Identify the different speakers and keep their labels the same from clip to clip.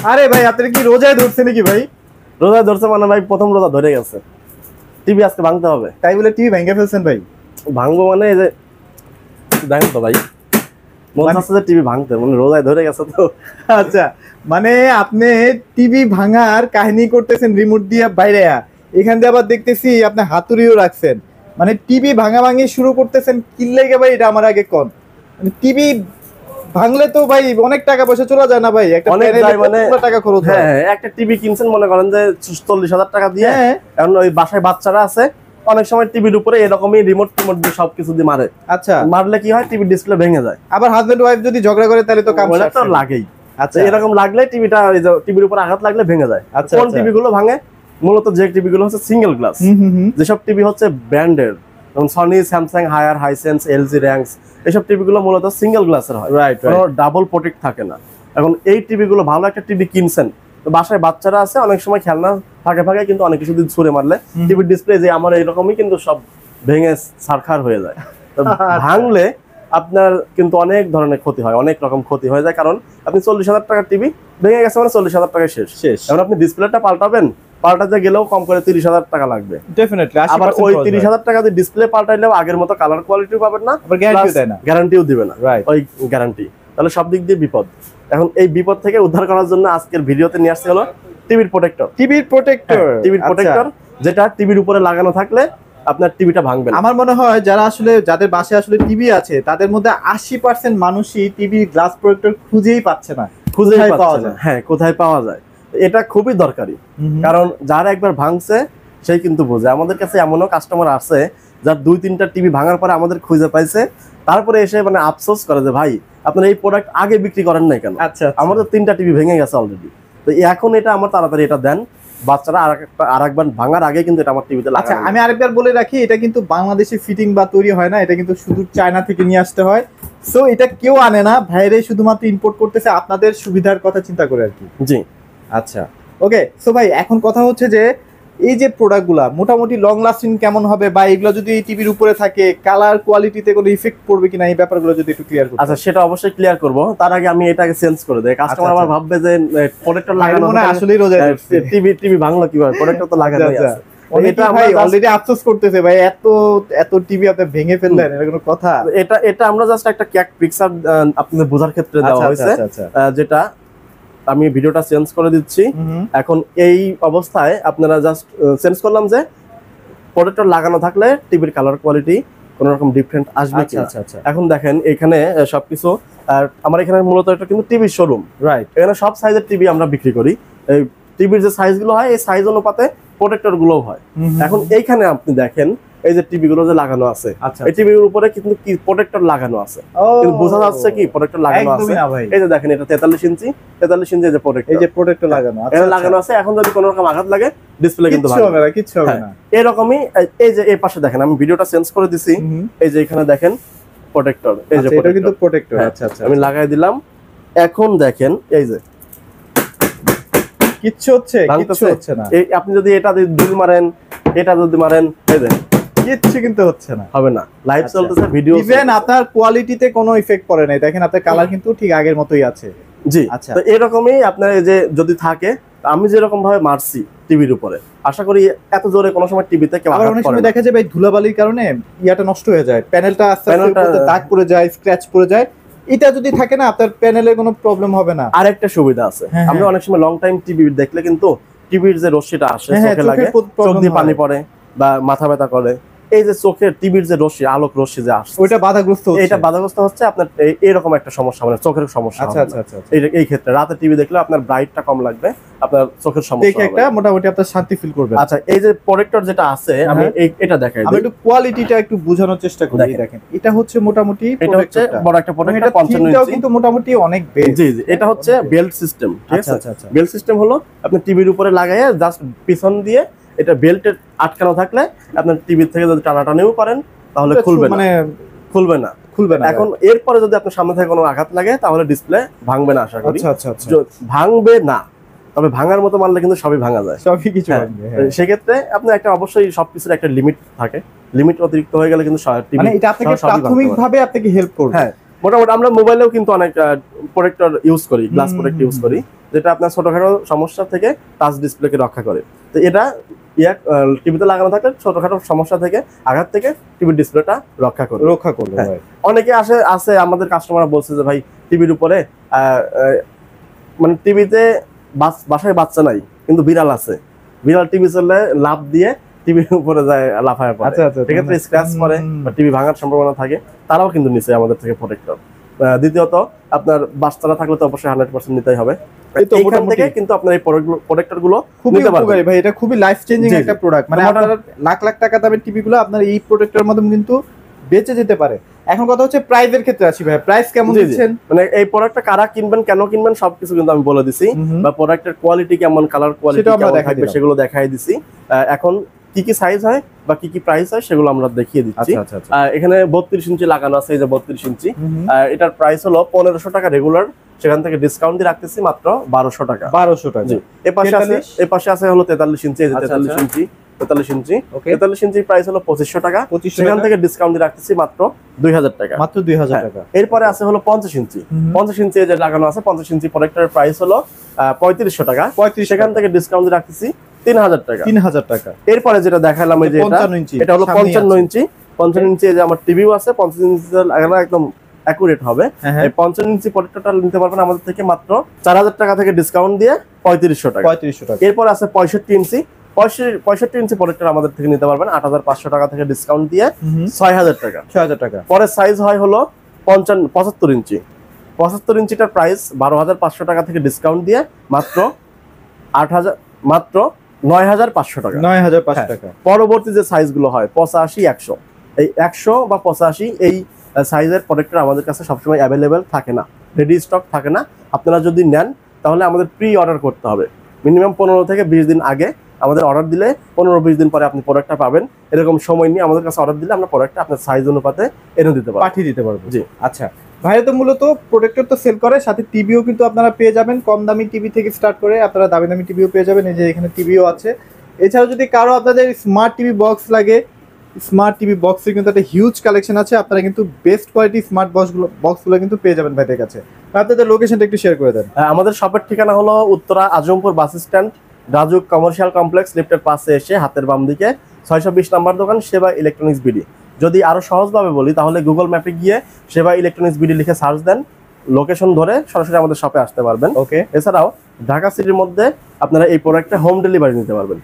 Speaker 1: আরে ভাই আপনার কি রোজায় ধরছে নাকি ভাই?
Speaker 2: রোজা ধরছে মানে ভাই প্রথম রোজা ধরে গেছে, টিভি আজকে ভাঙতে হবে।
Speaker 1: তাই বলে টিভি ভেঙে ফেলছেন ভাই?
Speaker 2: ভাঙবো মানে এই যে দেখেন তো ভাই, মনে হচ্ছে যে টিভি ভাঙতে মানে রোজায় ধরে গেছে তো।
Speaker 1: আচ্ছা, মানে আপনি টিভি ভাঙার কাহিনী করতেছেন রিমোট দিয়ে বাইরে, এখান দিয়ে আবার দেখতেছি আপনি হাতুড়িও রাখছেন, মানে টিভি ভাঙা ভাঙি শুরু করতেছেন কি লাগে ভাই? এটা আমার আগে কোন, মানে টিভি ভাঙলে তো ভাই অনেক টাকা পয়সা চলে যায় না ভাই? একটা
Speaker 2: অনেক
Speaker 1: প্যানেলে
Speaker 2: যায় মানে
Speaker 1: কত টাকা খরচ হয়?
Speaker 2: হ্যাঁ, একটা টিভি কিনছেন মনে করেন যে 40,000 টাকা দিয়ে,
Speaker 1: হ্যাঁ।
Speaker 2: এখন ওই বাসায় বাচ্চারা আছে, অনেক সময় টিভির উপরে এরকমই রিমোট দিয়ে সবকিছু দিয়ে মারে।
Speaker 1: আচ্ছা,
Speaker 2: মারলে কি হয়, টিভির ডিসপ্লে ভেঙে যায়।
Speaker 1: আবার হাজবেন্ড ওয়াইফ যদি ঝগড়া করে তাহলে তো কাম
Speaker 2: ওটা তো
Speaker 1: সারছে।
Speaker 2: লাগেই।
Speaker 1: আচ্ছা,
Speaker 2: এরকম লাগলে টিভিটা টিভির উপর আঘাত লাগলে ভেঙে যায়।
Speaker 1: আচ্ছা,
Speaker 2: কোন
Speaker 1: আচ্ছা।
Speaker 2: টিভি গুলো ভাঙে? মূলত যে টিভি গুলো হচ্ছে সিঙ্গেল গ্লাস, যেসব টিভি হচ্ছে ব্র্যান্ডের, যেমন Sony, Samsung, Haier, Hisense, LG, র্যাঙ্কস, এসব টিভি গুলো মূলত সিঙ্গেল গ্লাসের হয়,
Speaker 1: রাইট
Speaker 2: কোনো ডাবল প্রোটেক্ট থাকে না। এখন এই টিভি গুলো, ভালো একটা টিভি কিনছেন, তো বাসায় বাচ্চারা আছে, অনেক সময় খেলনা ফাঁকে ফাঁকে কিন্তু অনেক কিছু দিন ছুঁড়ে মারলে টিভির ডিসপ্লে যে আমার এরকমই কিন্তু সব ভেঙে ছারখার হয়ে যায়। তো ভাঙলে আপনার কিন্তু অনেক ধরনের ক্ষতি হয়, অনেক রকম ক্ষতি হয়ে যায়। কারণ আপনি 40,000 টাকার টিভি ভেঙে গেছে মানে 40,000 টাকায় শেষ। এখন আপনি ডিসপ্লেটা পাল্টাবেন, পাল্টাতে গেলেও কম করে 30,000 টাকা লাগবে।
Speaker 1: ডেফিনেটলি
Speaker 2: আবার ওই 30,000 টাকা দিয়ে ডিসপ্লে পাল্টাইলেও আগের মতো কালার কোয়ালিটিও পাবেন না,
Speaker 1: আবার গ্যারান্টিও দেয় না,
Speaker 2: গ্যারান্টিও দিবে না
Speaker 1: রাইট
Speaker 2: ওই গ্যারান্টি। তাহলে সব দিক দিয়ে বিপদ। এখন এই বিপদ থেকে উদ্ধার করার জন্য আজকের ভিডিওতে নিয়ে আসছে হলো টিভির প্রোটেক্টর।
Speaker 1: টিভির প্রোটেক্টর,
Speaker 2: টিভির প্রোটেক্টর যেটা টিভির উপরে লাগানো থাকলে আপনার টিভিটা ভাঙবে না।
Speaker 1: আমার মনে হয় যারা আসলে যাদের বাসায় আসলে টিভি আছে তাদের মধ্যে 80% মানুষই টিভির গ্লাস প্রোটেক্টর খুঁজেই পাচ্ছে না,
Speaker 2: খুঁজেই
Speaker 1: কোথায়
Speaker 2: পাওয়া যায়। হ্যাঁ, কোথায় পাওয়া যায়, এটা খুবই দরকারি। কারণ যারা একবার ভাঙছে সেই কিন্তু বোঝে। আমাদের কাছে এমনও কাস্টমার আছে যার 2-3টা টিভি ভাঙার পরে আমাদের খুঁজে পাইছে, তারপরে এসে মানে আফসোস করে যে ভাই আপনারা এই প্রোডাক্ট আগে বিক্রি করেন নাই কেন?
Speaker 1: আচ্ছা,
Speaker 2: আমাদের 3টা টিভি ভেঙে গেছে অলরেডি, তো এখন এটা আমার তাড়াতাড়ি এটা দেন। বাচ্চারা আরেকবার ভাঙার আগে কিন্তু এটা আমার টিভিতে লাগানো।
Speaker 1: আচ্ছা, আমি আরেকবার বলে রাখি, এটা কিন্তু বাংলাদেশে ফিটিং বা তৈরি হয় না, এটা কিন্তু শুধু চায়না থেকে নিয়ে আসতে হয়। সো এটা কেউ আনে না, বাইরে শুধুমাত্র ইম্পোর্ট করতেছে আপনাদের সুবিধার কথা চিন্তা করে আর কি।
Speaker 2: জি,
Speaker 1: আচ্ছা, ওকে। সো ভাই এখন কথা হচ্ছে যে এই যে প্রোডাক্টগুলা মোটামুটি লং লাস্টিং কেমন হবে, বা এগুলো যদি টিভির উপরে থাকে কালার কোয়ালিটিতে কোনো ইফেক্ট পড়বে কিনা, এই ব্যাপারগুলো যদি একটু ক্লিয়ার করতে।
Speaker 2: আচ্ছা, সেটা অবশ্যই ক্লিয়ার করব। তার আগে আমি এটাকে চেঞ্জ করে দেই, কাস্টমার আবার ভাববে যে প্রোডাক্টর লাগানো
Speaker 1: না, আসলেই রোজা
Speaker 2: টিভি ভাঙলো কিভাবে, প্রোডাক্টর তো লাগানোই আছে।
Speaker 1: এটা ভাই অলরেডি আফসোস করতেছে ভাই, এত টিভি আপনি ভেঙে ফেললেন, এটা কোনো কথা?
Speaker 2: এটা আমরা জাস্ট একটা ক্যাক পিকচার আপনাদের বোঝার ক্ষেত্রে দেওয়া হয়েছে, যেটা আমি ভিডিওটা চেঞ্জ করে দিচ্ছি। এখন এই অবস্থায় আপনারা জাস্ট চেঞ্জ করলাম যে প্রোডাক্টর লাগানো থাকলে টিভির কালার কোয়ালিটি কোনো রকম ডিফারেন্ট আসবে কি। এখন দেখেন এখানে সবকিছু, আর আমার এখানে মূলত এটা কিন্তু টিভি শোরুম, রাইট? এখানে সব সাইজের টিভি আমরা বিক্রি করি। এই টিভির যে সাইজগুলো হয় এই সাইজ অনুপাতে প্রোটেক্টর গুলো হয়। এখন এইখানে আপনি দেখেন এই যে টিভি গুলো যে লাগানো আছে, এই টিভির উপরে কিন্তু কি প্রোটেক্টর লাগানো আছে, কিন্তু বোঝা যাচ্ছে কি প্রোটেক্টর লাগানো আছে? এই যে দেখেন এটা 43 ইঞ্চি এই যে প্রোটেক্টর,
Speaker 1: এই যে প্রোটেক্টর লাগানো আছে,
Speaker 2: এটা লাগানো আছে। এখন যদি কোনো রকম আঘাত লাগে ডিসপ্লে কিন্তু ভাঙবে না,
Speaker 1: কিচ্ছু হবে না।
Speaker 2: এরকমই এই যে এই পাশে দেখেন আমি ভিডিওটা চেঞ্জ করে দিছি, এই যে এখানে দেখেন প্রোটেক্টর, এই যে
Speaker 1: এটা কিন্তু প্রোটেক্টর। আচ্ছা,
Speaker 2: আমি লাগাই দিলাম। এখন দেখেন এই যে
Speaker 1: কিচ্ছু হচ্ছে না।
Speaker 2: এই আপনি যদি এটা দিয়ে দুল মারেন, এটা যদি মারেন, এই যে
Speaker 1: কিচ্ছু কিন্তু হচ্ছে না,
Speaker 2: হবে না। লাইভ চলতেছে, ভিডিও,
Speaker 1: ইভেন আপনার কোয়ালিটিতে কোনো ইফেক্ট পড়ে না। দেখেন আপনার কালার কিন্তু ঠিক আগের মতোই আছে।
Speaker 2: জি,
Speaker 1: আচ্ছা।
Speaker 2: তো এরকমই আপনার এই যে যদি থাকে, আমি যেরকম ভাবে মারছি টিভির উপরে, আশা করি এত জোরে কোনো সময় টিভিতে কেউ আঘাত করে না।
Speaker 1: অনেক সময় দেখা যায় ভাই ধুলাবালির কারণে ইয়াটা নষ্ট হয়ে যায়, প্যানেলটা আস্তে আস্তে দাগ পড়ে যায়, স্ক্র্যাচ পড়ে যায়। এটা যদি থাকে না আপনার প্যানেলে কোনো প্রবলেম হবে না।
Speaker 2: আরেকটা সুবিধা আছে, আমরা অনেক সময় লং টাইম টিভি দেখলে কিন্তু টিভির যে রশ্মিটা আসে চোখে লাগে, চোখ দিয়ে পানি পড়ে বা মাথা ব্যথা করে। এই যে চোখের টিভির যে রশ্মি, আলোক রশ্মি যে আসছে,
Speaker 1: ওইটা বাধাগ্রস্ত
Speaker 2: হচ্ছে আপনার এরকম একটা সমস্যা, মানে চোখের সমস্যা।
Speaker 1: আচ্ছা।
Speaker 2: এই ক্ষেত্রে রাতে টিভি দেখলে আপনার ব্রাইটটা কম লাগবে, আপনার চোখের সমস্যা হবে,
Speaker 1: মোটামুটি আপনার শান্তি ফিল করবেন।
Speaker 2: আচ্ছা, এই যে প্রোটেক্টর যেটা আছে আমি এটা দেখাই দিই,
Speaker 1: আমি একটু কোয়ালিটিটা একটু বোঝানোর চেষ্টা করি। দেখেন এটা হচ্ছে মোটামুটি,
Speaker 2: এটা হচ্ছে বড় একটা প্রোটেক্টর 55 ইঞ্চি,
Speaker 1: কিন্তু মোটামুটি অনেক বেশ।
Speaker 2: জি, এটা হচ্ছে বেল্ট সিস্টেম, ঠিক আছে? বেল্ট সিস্টেম হলো আপনি টিভির উপরে লাগাইয়া জাস্ট পিছন দিয়ে এটা বেল্টের আটকানো থাকলে আপনার টিভির থেকে যদি টানাটানিও করেন তাহলে খুলবে না। এখন এরপরে যদি আপনার সামনে থেকে কোনো আঘাত লাগে তাহলে ডিসপ্লে ভাঙবে না, আশা করি।
Speaker 1: আচ্ছা,
Speaker 2: ভাঙবে না, তবে ভাঙার মতো মানলে কিন্তু সবই ভাঙা যায়,
Speaker 1: সবই কিছু।
Speaker 2: সেক্ষেত্রে আপনার একটা অবশ্যই সবকিছুর একটা লিমিট থাকে, লিমিট অতিরিক্ত হয়ে গেলে কিন্তু
Speaker 1: মানে এটা আপনাকে প্রাথমিকভাবে আপনাকে হেল্প করবে।
Speaker 2: হ্যাঁ, মোটামুটি আমরা মোবাইলেও কিন্তু অনেক প্রোটেক্টর ইউজ করি, গ্লাস প্রোটেক্ট ইউজ করি, যেটা আপনার ছোটখাটো সমস্যা থেকে টাচ ডিসপ্লেকে রক্ষা করে। তো এটা টিভিতে লাগানো থাকে ছোটখাটো সমস্যা থেকে, আঘাত থেকে টিভির ডিসপ্লেটা রক্ষা করবে। অনেকে আছে আমাদের কাস্টমাররা বলছে যে ভাই টিভির উপরে মানে টিভিতে বাসায় বাচ্চা নাই কিন্তু বিড়াল আছে, বিড়াল টিভি চললে লাফ দিয়ে টিভির উপরে যায়, লাফায় পড়ে, সেক্ষেত্রে স্ক্র্যাচ পড়ে বা টিভি ভাঙার সম্ভাবনা থাকে, তারাও কিন্তু নিচে আমাদের থেকে প্রোটেক্টর। দ্বিতীয়ত আপনার বাচ্চারা থাকলে তো অবশ্যই 100% নিতেই হবে। এইখান থেকে কিন্তু আপনার এই প্রোটেক্টর গুলো
Speaker 1: খুবই উপকারী ভাই, এটা খুবই লাইফ চেঞ্জিং একটা প্রোডাক্ট। মানে আপনার লাখ লাখ টাকা দামের টিভি গুলো আপনার এই প্রোটেক্টরের মাধ্যমে কিন্তু বেঁচে যেতে পারে। এখন কথা হচ্ছে প্রাইসের ক্ষেত্রে আসি ভাই, প্রাইস কেমন দিচ্ছেন?
Speaker 2: মানে এই প্রোডাক্টটা কারা কিনবেন, কেন কিনবেন সবকিছু কিন্তু আমি বলে দিছি, বা প্রোডাক্টের কোয়ালিটি কেমন, কালার কোয়ালিটি কেমন থাকবে সেগুলো দেখাই দিছি। এখন কি কি সাইজ হয় বা কি কি প্রাইস হয় সেগুলো আমরা দেখিয়ে দিচ্ছি। এখানে 32 ইঞ্চি লাগানো আছে, এই যে 32 ইঞ্চি, এটার প্রাইস হলো 1500 টাকা রেগুলার, সেখান থেকে ডিসকাউন্ট দিয়ে রাখতেছি মাত্র 1200 টাকা।
Speaker 1: 1200 টাকা।
Speaker 2: এই পাশে আছে হলো 43 ইঞ্চি, এই যে 43 ইঞ্চি, 43 ইঞ্চি প্রাইস হলো 2500 টাকা, সেখান থেকে ডিসকাউন্ট দিয়ে রাখতেছি মাত্র 2000 টাকা,
Speaker 1: মাত্র 2000 টাকা।
Speaker 2: এরপরে আছে হলো 50 ইঞ্চি, 50 ইঞ্চি যে লাগানো আছে, 50 ইঞ্চি প্রোডাক্টের প্রাইস হলো 3500 টাকা, সেখান থেকে ডিসকাউন্ট দিয়ে রাখতেছি 3000 টাকা।
Speaker 1: 3000 টাকা।
Speaker 2: এরপরে যেটা দেখালাম এই যে এটা হলো 55 ইঞ্চি, 55 ইঞ্চি যে আমার টিভিও আছে, 55 ইঞ্চি লাগানো একদম অ্যাকুরেট হবে। এই 55 ইঞ্চি প্রোটেক্টরটা নিতে পারবেন আমাদের থেকে মাত্র 4000 টাকা থেকে ডিসকাউন্ট দিয়ে 3500 টাকা।
Speaker 1: 3500 টাকা।
Speaker 2: এরপর আছে 65 ইঞ্চি, 65 ইঞ্চি প্রোটেক্টর আমাদের থেকে নিতে পারবেন 8500 টাকা থেকে ডিসকাউন্ট দিয়ে 6000 টাকা।
Speaker 1: 6000 টাকা।
Speaker 2: পরের সাইজ হয় হলো 75 ইঞ্চি, 75 ইঞ্চিটার প্রাইস 12500 টাকা থেকে ডিসকাউন্ট দিয়ে মাত্র 9500 টাকা।
Speaker 1: 9500 টাকা।
Speaker 2: পরবর্তী যে সাইজগুলো হয় 85, 100, এই 100 বা 85 এই সাইজের প্রোডাক্টর আমাদের কাছে সবসময় অ্যাভেলেবেল থাকে না, রেডি স্টক থাকে না। আপনারা যদি নেন তাহলে আমাদের প্রি অর্ডার করতে হবে, মিনিমাম 15 থেকে 20 দিন আগে আমাদের অর্ডার দিলে 15-20 দিন পরে আপনি প্রোডাক্টটা পাবেন। এরকম সময় নিয়ে আমাদের কাছে অর্ডার দিলে আমরা প্রোডাক্টটা আপনার সাইজ অনুপাতে এনে দিতে পারবো,
Speaker 1: পাঠিয়ে দিতে পারবো।
Speaker 2: জি
Speaker 1: আচ্ছা, ভাইরা তো মূলত প্রোটেক্টর তো সেল করে, সাথে টিভিও কিন্তু আপনারা পেয়ে যাবেন, কম দামি টিভি থেকে স্টার্ট করে আপনারা দামি দামি টিভিও পেয়ে যাবেন। এই যে এখানে টিভিও আছে। এছাড়াও যদি কারো আপনাদের স্মার্ট টিভি বক্স লাগে, স্মার্ট টিভি বক্সের কিন্তু একটা হিউজ কালেকশন আছে, আপনারা কিন্তু বেস্ট কোয়ালিটি স্মার্ট বক্সগুলো কিন্তু পেয়ে যাবেন ভাইদের কাছে। আপনাদের লোকেশনটা একটু শেয়ার করে দেন।
Speaker 2: আমাদের শপের ঠিকানা হলো Uttara Azampur bus stand, RAJUK commercial complex, লিফটের পাশে এসে হাতের বাম দিকে 620 নম্বর দোকান, সেবা ইলেকট্রনিক্স বিডি। যদি আরো সহজভাবে বলি তাহলে গুগল ম্যাপে গিয়ে সেবা ইলেকট্রনিক্স বিডি লিখে সার্চ দেন, লোকেশন ধরে সরাসরি আমাদের শপে আসতে পারবেন।
Speaker 1: ওকে।
Speaker 2: এছাড়াও ঢাকা সিটির মধ্যে আপনারা এই প্রোডাক্টটা হোম ডেলিভারি নিতে পারবেন।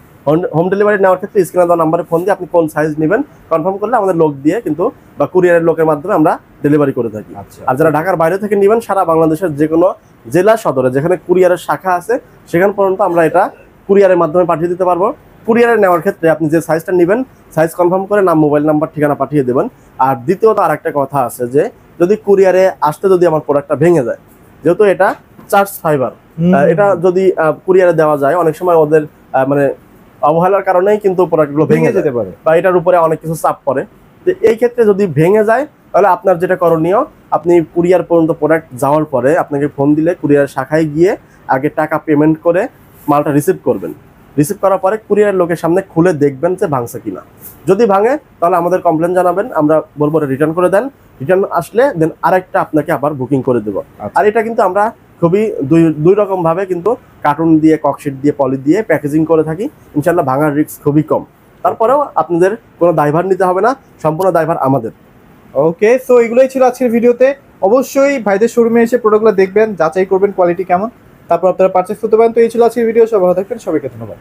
Speaker 2: হোম ডেলিভারি নেওয়ার ক্ষেত্রে স্ক্রিনে দেওয়া নাম্বারে ফোন দিয়ে আপনি কোন সাইজ নেবেন কনফার্ম করলে আমাদের লোক দিয়ে কিন্তু বা কুরিয়ারের লোকের মাধ্যমে আমরা ডেলিভারি করে থাকি। আর যারা ঢাকার বাইরে থেকে নেবেন, সারা বাংলাদেশের যে কোনো জেলা সদরে যেখানে কুরিয়ারের শাখা আছে সেখান পর্যন্ত আমরা এটা কুরিয়ারের মাধ্যমে পাঠিয়ে দিতে পারবো। কুরিয়ারে নেওয়ার ক্ষেত্রে আপনি যে সাইজটা নেবেন সাইজ কনফার্ম করে নাম, মোবাইল নাম্বার, ঠিকানা পাঠিয়ে দেবেন। আর দ্বিতীয়ত আর একটা কথা আছে যে যদি কুরিয়ারে আসতে যদি আমার প্রোডাক্টটা ভেঙে যায়, যেহেতু এটা চার্জ ফাইবার, এটা যদি কুরিয়ারে দেওয়া যায় অনেক সময় ওদের মানে অবহেলার কারণেই কিন্তু প্রোডাক্টগুলো ভেঙে যেতে পারে বা এটার উপরে অনেক কিছু চাপ পড়ে। তো এই ক্ষেত্রে যদি ভেঙে যায় তাহলে আপনার যেটা করণীয়, আপনি কুরিয়ার পর্যন্ত প্রোডাক্ট যাওয়ার পরে আপনাকে ফোন দিলে কুরিয়ার শাখায় গিয়ে আগে টাকা পেমেন্ট করে মালটা রিসিভ করবেন। রিসিভ করার পরে কুরিয়ার লোকের সামনে খুলে দেখবেন যে ভাঙছে কিনা। যদি ভাঙে তাহলে আমাদের কমপ্লেন জানাবেন, আমরা বলবো রিটার্ন করে দেন। রিটার্ন আসলে দেন আরেকটা আপনাকে আবার বুকিং করে দেবো। আর এটা কিন্তু আমরা খুবই দুই রকম ভাবে কিন্তু কার্টুন দিয়ে, ককশিট দিয়ে, পলি দিয়ে প্যাকেজিং করে থাকি। ইনশাল্লাহ ভাঙার রিস্ক খুবই কম। তারপরেও আপনাদের কোনো দায়ভার নিতে হবে না, সম্পূর্ণ দায়ভার আমাদের।
Speaker 1: ওকে, সো এগুলোই ছিল আজকের ভিডিওতে। অবশ্যই ভাইদের শোরুমে এসে প্রোডাক্টগুলো দেখবেন, যাচাই করবেন কোয়ালিটি কেমন, তারপর আপনারা পারচেস করতে পারেন। তো এই ছিল আজকের ভিডিও। সবাই ভালো থাকবেন, সবাইকে ধন্যবাদ।